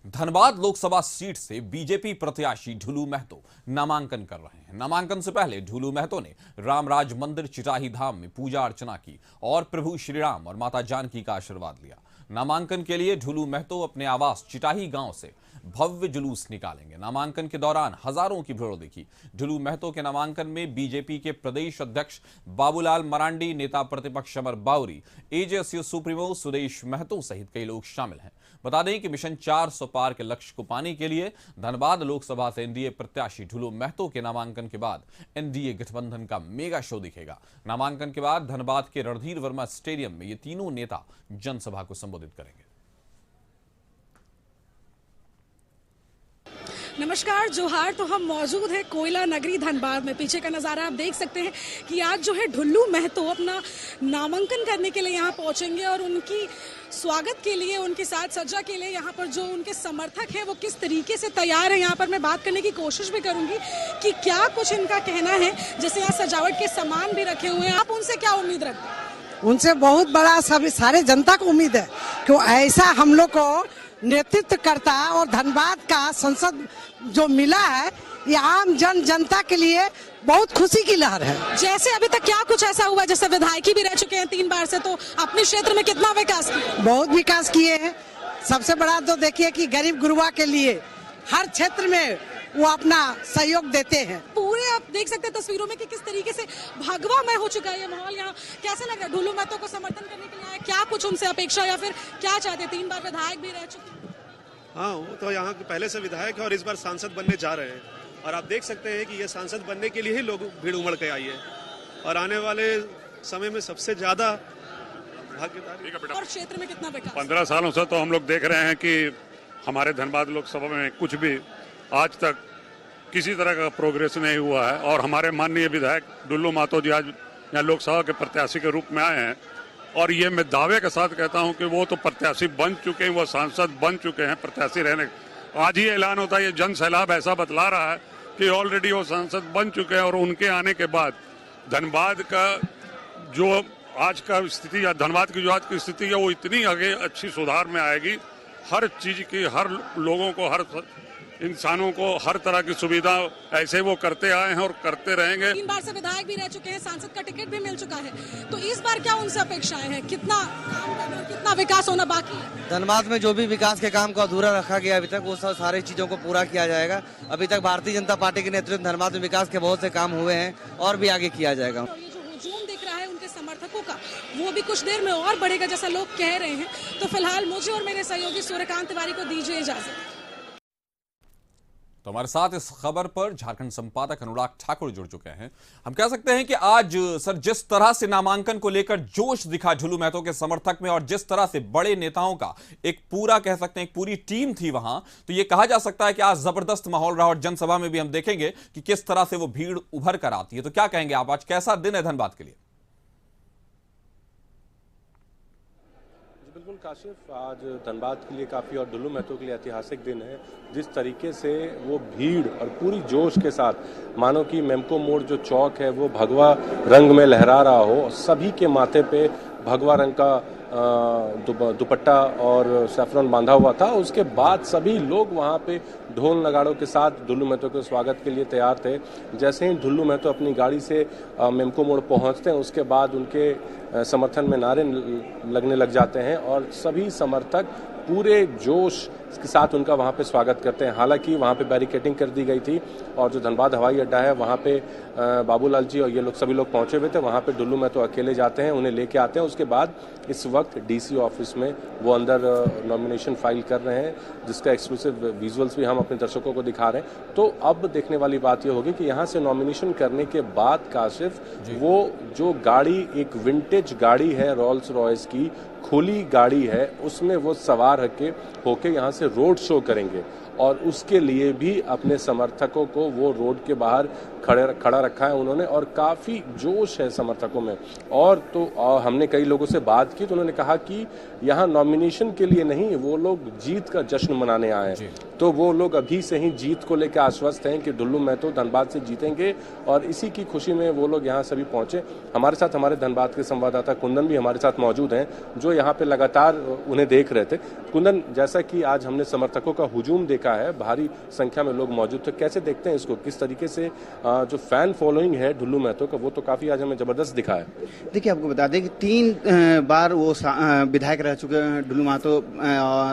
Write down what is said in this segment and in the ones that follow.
Dhanbad Lok Sabha seat से BJP प्रत्याशी ढुलू महतो नामांकन कर रहे हैं। नामांकन से पहले ढुलू महतो ने रामराज मंदिर चिटाही धाम में पूजा अर्चना की और प्रभु श्रीराम और माता जानकी का आशीर्वाद लिया। नामांकन के लिए ढुलू महतो अपने आवास चिटाही गांव से भव्य जुलूस निकालेंगे। नामांकन के दौरान हजारों की भीड़ देखी। ढुलू महतो के नामांकन में बीजेपी के प्रदेश अध्यक्ष बाबूलाल मरांडी, नेता प्रतिपक्ष अमर बावरी, एजेएसयू सुप्रीमो सुदेश महतो सहित कई लोग शामिल हैं। बता दें कि मिशन 400 पार के लक्ष्य को पाने के लिए धनबाद लोकसभा से एनडीए प्रत्याशी ढुलू महतो के नामांकन के बाद एनडीए गठबंधन का मेगा शो दिखेगा। नामांकन के बाद धनबाद के रणधीर वर्मा स्टेडियम में ये तीनों नेता जनसभा को संबोधित करेंगे। नमस्कार, जोहार। तो हम मौजूद है कोयला नगरी धनबाद में। पीछे का नज़ारा आप देख सकते हैं कि आज जो है ढुलू महतो अपना नामांकन करने के लिए यहाँ पहुँचेंगे और उनकी स्वागत के लिए, उनकी साज सज्जा के लिए यहाँ पर जो उनके समर्थक हैं वो किस तरीके से तैयार हैं, यहाँ पर मैं बात करने की कोशिश भी करूँगी कि क्या कुछ इनका कहना है। जैसे यहाँ सजावट के सामान भी रखे हुए हैं, आप उनसे क्या उम्मीद रखते हैं? उनसे बहुत बड़ा सभी सारे जनता को उम्मीद है कि ऐसा हम लोग को नेतृत्व करता है और धनबाद का संसद जो मिला है ये आम जनता के लिए बहुत खुशी की लहर है। जैसे अभी तक क्या कुछ ऐसा हुआ, जैसे विधायकी भी रह चुके हैं 3 बार से, तो अपने क्षेत्र में कितना विकास किया? बहुत विकास किए हैं। सबसे बड़ा तो देखिए कि गरीब गुरुआ के लिए हर क्षेत्र में वो अपना सहयोग देते हैं। पूरे आप देख सकते हैं तस्वीरों में कि किस तरीके से भगवामय हो चुका है ये माहौल। यहाँ कैसा लग रहा है? ढुलू महतो को समर्थन करने के लिए आए, क्या कुछ उनसे अपेक्षा या फिर क्या चाहते? 3 बार विधायक भी रह चुके हैं। हाँ, वो तो यहाँ के पहले से विधायक है और इस बार सांसद बनने जा रहे हैं और आप देख सकते हैं कि ये सांसद बनने के लिए ही लोग भीड़ उमड़ के आई है और आने वाले समय में सबसे ज्यादा भाग्यशाली। और क्षेत्र में कितना विकास? 15 सालों से तो हम लोग देख रहे हैं कि हमारे धनबाद लोकसभा में कुछ भी आज तक किसी तरह का प्रोग्रेस नहीं हुआ है और हमारे माननीय विधायक ढुलू महतो जी आज यहाँ लोकसभा के प्रत्याशी के रूप में आए हैं और ये मैं दावे के साथ कहता हूं कि वो तो प्रत्याशी बन चुके हैं, वो सांसद बन चुके हैं। प्रत्याशी रहने आज ही ऐलान होता है, ये जन सैलाब ऐसा बतला रहा है कि ऑलरेडी वो सांसद बन चुके हैं और उनके आने के बाद धनबाद का जो आज का स्थिति या धनबाद की जो आज की स्थिति है वो इतनी आगे अच्छी सुधार में आएगी। हर चीज की, हर लोगों को, हर इंसानों को हर तरह की सुविधा ऐसे वो करते आए हैं और करते रहेंगे। 3 बार से विधायक भी रह चुके हैं, सांसद का टिकट भी मिल चुका है, तो इस बार क्या उनसे अपेक्षाएं हैं? कितना कितना विकास होना बाकी है? धनबाद में जो भी विकास के काम को अधूरा रखा गया अभी तक, वो सब सारी चीजों को पूरा किया जाएगा। अभी तक भारतीय जनता पार्टी के नेतृत्व में धनबाद में विकास के बहुत से काम हुए हैं और भी आगे किया जाएगा। ये जो हुजूम दिख रहा है उनके समर्थकों का, वो भी कुछ देर में और बढ़ेगा जैसा लोग कह रहे हैं। तो फिलहाल मुझे और मेरे सहयोगी सूर्यकांत तिवारी को दीजिए इजाजत। तो हमारे साथ इस खबर पर झारखंड संपादक अनुराग ठाकुर जुड़ चुके हैं। हम कह सकते हैं कि आज सर जिस तरह से नामांकन को लेकर जोश दिखा ढुलू महतो के समर्थक में और जिस तरह से बड़े नेताओं का एक पूरा कह सकते हैं एक पूरी टीम थी वहां, तो यह कहा जा सकता है कि आज जबरदस्त माहौल रहा और जनसभा में भी हम देखेंगे कि किस तरह से वो भीड़ उभर कर आती है। तो क्या कहेंगे आप, आज कैसा दिन है धनबाद के लिए? बिल्कुल काशिफ, आज धनबाद के लिए काफ़ी और ढुलू महतो के लिए ऐतिहासिक दिन है। जिस तरीके से वो भीड़ और पूरी जोश के साथ मानो कि मेमको मोड़ जो चौक है वो भगवा रंग में लहरा रहा हो, सभी के माथे पे भगवा रंग का दुपट्टा और सैफरन बांधा हुआ था। उसके बाद सभी लोग वहाँ पे ढोल नगाड़ों के साथ ढुलू महतो के स्वागत के लिए तैयार थे। जैसे ही ढुलू महतो अपनी गाड़ी से मेमको मोड़ पहुँचते हैं उसके बाद उनके समर्थन में नारे लगने लग जाते हैं और सभी समर्थक पूरे जोश के साथ उनका वहाँ पे स्वागत करते हैं। हालांकि वहाँ पे बैरिकेडिंग कर दी गई थी और जो धनबाद हवाई अड्डा है वहाँ पे बाबूलाल जी और ये लोग सभी लोग पहुँचे हुए थे। वहाँ पे ढुलू महतो अकेले जाते हैं, उन्हें लेके आते हैं। उसके बाद इस वक्त डीसी ऑफिस में वो अंदर नॉमिनेशन फाइल कर रहे हैं, जिसका एक्सक्लूसिव विजुअल्स भी हम अपने दर्शकों को दिखा रहे हैं। तो अब देखने वाली बात ये होगी कि यहाँ से नॉमिनेशन करने के बाद काशिफ वो जो गाड़ी, एक विंटेज गाड़ी है रोल्स रॉयस की, खुली गाड़ी है, उसमें वो सवार होके यहाँ से रोड शो करेंगे और उसके लिए भी अपने समर्थकों को वो रोड के बाहर खड़ा रखा है उन्होंने और काफ़ी जोश है समर्थकों में। और तो हमने कई लोगों से बात की तो उन्होंने कहा कि यहाँ नॉमिनेशन के लिए नहीं, वो लोग जीत का जश्न मनाने आए हैं। तो वो लोग अभी से ही जीत को लेकर आश्वस्त हैं कि ढुलू महतो धनबाद से जीतेंगे और इसी की खुशी में वो लोग यहाँ सभी पहुंचे। हमारे साथ हमारे धनबाद के संवाददाता कुंदन भी हमारे साथ मौजूद हैं जो यहाँ पे लगातार उन्हें देख रहे थे। कुंदन, जैसा कि आज हमने समर्थकों का हुजूम देखा है, भारी संख्या में लोग मौजूद थे। कैसे देखते हैं इसको, किस तरीके से जो फैन फॉलोइंग है ढुल्लू महतो का वो तो काफी आज हमें जबरदस्त दिखा है। देखिए, आपको बता दें कि 3 बार वो विधायक रह चुके हैं ढुल्लू महतो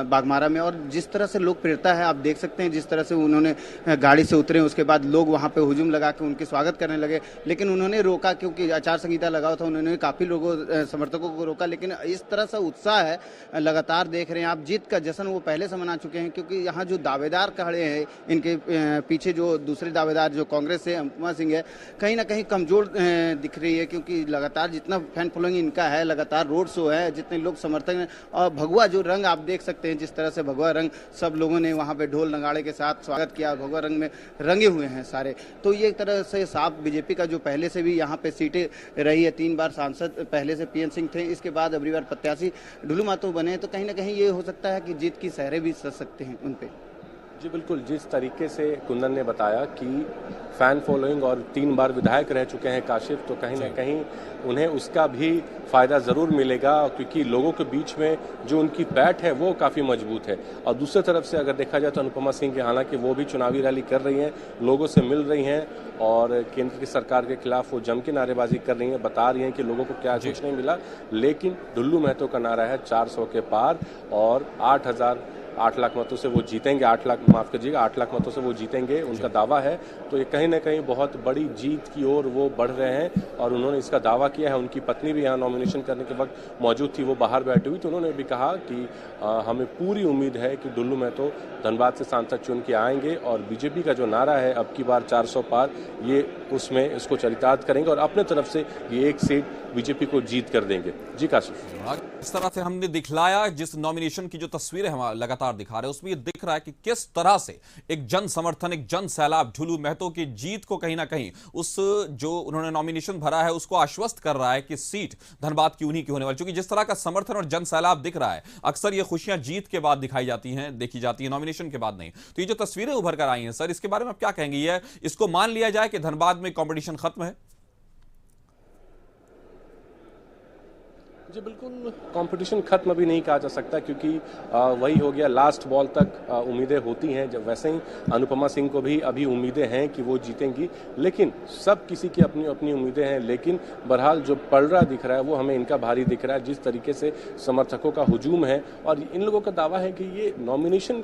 बाघमारा में, और जिस तरह से लोकप्रियता है आप देख सकते हैं, जिस तरह से उन्होंने गाड़ी से उतरे उसके बाद लोग वहां पे हुजूम लगा के उनके स्वागत करने लगे, लेकिन उन्होंने रोका क्योंकि आचार संहिता लगा था। उन्होंने काफी लोगों समर्थकों को रोका, लेकिन इस तरह से उत्साह है लगातार देख रहे हैं आप। जीत का जश्न वो पहले से मना चुके हैं, क्योंकि यहाँ जो दावेदार खड़े हैं इनके पीछे, जो दूसरे दावेदार जो कांग्रेस से अनुपमा सिंह है, कहीं ना कहीं कमजोर दिख रही है, क्योंकि लगातार जितना फैन फॉलोइंग इनका है, लगातार रोड शो है, जितने लोग समर्थक हैं, और भगवा जो रंग आप देख सकते हैं, जिस तरह से भगवा रंग सब लोगों ने वहाँ पे ढोल नगाड़े के साथ स्वागत किया, भगवा रंग में रंगे हुए हैं सारे। तो ये एक तरह से साफ बीजेपी का जो पहले से भी यहाँ पे सीटें रही है, 3 बार सांसद पहले से पीएन सिंह थे, इसके बाद अगली बार प्रत्याशी ढुल्लू महतो बने, तो कहीं ना कहीं ये हो सकता है कि जीत की सहरें भी सज सकते हैं उन पे। जी बिल्कुल, जिस तरीके से कुंदन ने बताया कि फैन फॉलोइंग और 3 बार विधायक रह चुके हैं काशिफ, तो कहीं ना कहीं उन्हें उसका भी फायदा जरूर मिलेगा, क्योंकि लोगों के बीच में जो उनकी बैठ है वो काफी मजबूत है। और दूसरी तरफ से अगर देखा जाए तो अनुपमा सिंह के, हालांकि वो भी चुनावी रैली कर रही हैं, लोगों से मिल रही हैं और केंद्र की सरकार के खिलाफ वो जम के नारेबाजी कर रही हैं, बता रही हैं कि लोगों को क्या कुछ नहीं मिला। लेकिन ढुल्लू महतो का नारा है 400 के पार और 8 लाख मतों से वो जीतेंगे, 8 लाख मतों से वो जीतेंगे, उनका दावा है। तो ये कहीं ना कहीं बहुत बड़ी जीत की ओर वो बढ़ रहे हैं और उन्होंने इसका दावा किया है। उनकी पत्नी भी यहाँ नॉमिनेशन करने के वक्त मौजूद थी, वो बाहर बैठी हुई, तो उन्होंने भी कहा कि हमें पूरी उम्मीद है कि ढुल्लू महतो धनबाद से सांसद चुन के आएंगे और बीजेपी का जो नारा है अब की बार 400 पार, ये उसमें इसको चरितार्थ करेंगे और अपने तरफ से ये 1 सीट बीजेपी को जीत कर देंगे। जी काशिफ, इस तरह से हमने दिखलाया, जिस नॉमिनेशन की जो तस्वीरें हम लगातार दिखा रहे हैं उसमें ये दिख रहा है कि किस तरह से एक जन समर्थन, एक जन सैलाब ढुल्लू महतो की जीत को कहीं ना कहीं उस जो उन्होंने नॉमिनेशन भरा है उसको आश्वस्त कर रहा है कि सीट धनबाद की उन्हीं की होने वाली। क्योंकि जिस तरह का समर्थन और जन सैलाब दिख रहा है, अक्सर ये खुशियां जीत के बाद दिखाई जाती हैं, देखी जाती है, नॉमिनेशन के बाद नहीं। तो ये जो तस्वीरें उभर कर आई हैं सर, इसके बारे में आप क्या कहेंगे? ये इसको मान लिया जाए कि धनबाद में कंपटीशन खत्म है? जी बिल्कुल, कंपटीशन खत्म अभी नहीं कहा जा सकता, क्योंकि वही हो गया, लास्ट बॉल तक उम्मीदें होती हैं। जब वैसे ही अनुपमा सिंह को भी अभी उम्मीदें हैं कि वो जीतेंगी, लेकिन सब किसी की अपनी अपनी उम्मीदें हैं। लेकिन बहरहाल जो पलड़ा दिख रहा है वो हमें इनका भारी दिख रहा है, जिस तरीके से समर्थकों का हुजूम है। और इन लोगों का दावा है कि ये नॉमिनेशन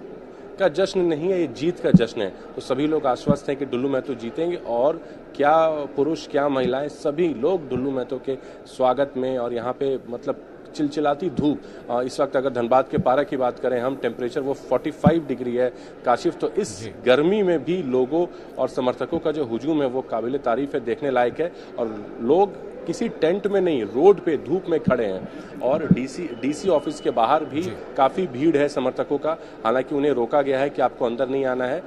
का जश्न नहीं है, ये जीत का जश्न है। तो सभी लोग आश्वस्त हैं कि ढुल्लू महतो जीतेंगे और क्या पुरुष क्या महिलाएं सभी लोग ढुल्लू महतो के स्वागत में। और यहाँ पे मतलब चिलचिलाती धूप, इस वक्त अगर धनबाद के पारा की बात करें हम, टेम्परेचर वो 45 डिग्री है काशिफ। तो इस गर्मी में भी लोगों और समर्थकों का जो हुजूम है वो काबिल तारीफ है, देखने लायक है। और लोग किसी टेंट में नहीं, रोड पे धूप में खड़े हैं। और डीसी ऑफिस के बाहर भी काफी भीड़ है समर्थकों का। हालांकि उन्हें रोका गया है कि आपको अंदर नहीं आना है,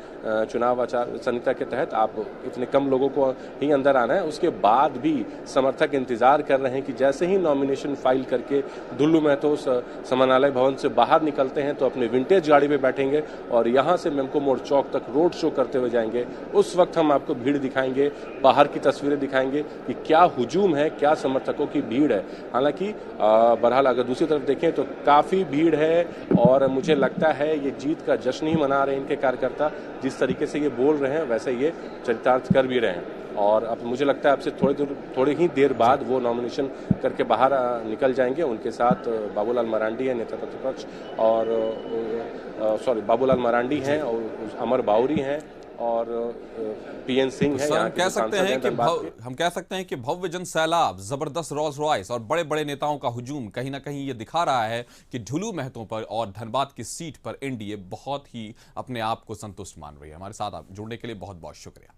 चुनाव आचार संहिता के तहत आप इतने कम लोगों को ही अंदर आना है। उसके बाद भी समर्थक इंतजार कर रहे हैं कि जैसे ही नॉमिनेशन फाइल करके ढुल्लू महतो समानालय भवन से बाहर निकलते हैं तो अपने विंटेज गाड़ी पे बैठेंगे और यहाँ से मेमको मोड़ चौक तक रोड शो करते हुए जाएंगे। उस वक्त हम आपको भीड़ दिखाएंगे, बाहर की तस्वीरें दिखाएंगे कि क्या हुजूम है, क्या समर्थकों की भीड़ है। हालांकि बहरहाल अगर दूसरी तरफ देखें तो काफी भीड़ है और मुझे लगता है ये जीत का जश्न ही मना रहे हैं इनके कार्यकर्ता। जिस तरीके से ये बोल रहे हैं वैसे ये चरितार्थ कर भी रहे हैं। और अब मुझे लगता है आपसे थोड़ी ही देर बाद वो नॉमिनेशन करके बाहर निकल जाएंगे। उनके साथ बाबूलाल मरांडी है, नेता प्रतिपक्ष, और बाबूलाल मरांडी हैं और अमर बाउरी हैं और पीएन सिंह है। हम कह सकते हैं कि भव्य जन सैलाब, जबरदस्त रोल्स रॉयस और बड़े बड़े नेताओं का हुजूम कहीं ना कहीं ये दिखा रहा है कि ढुल्लू महतो पर और धनबाद की सीट पर एनडीए बहुत ही अपने आप को संतुष्ट मान रही है। हमारे साथ आप जुड़ने के लिए बहुत बहुत शुक्रिया।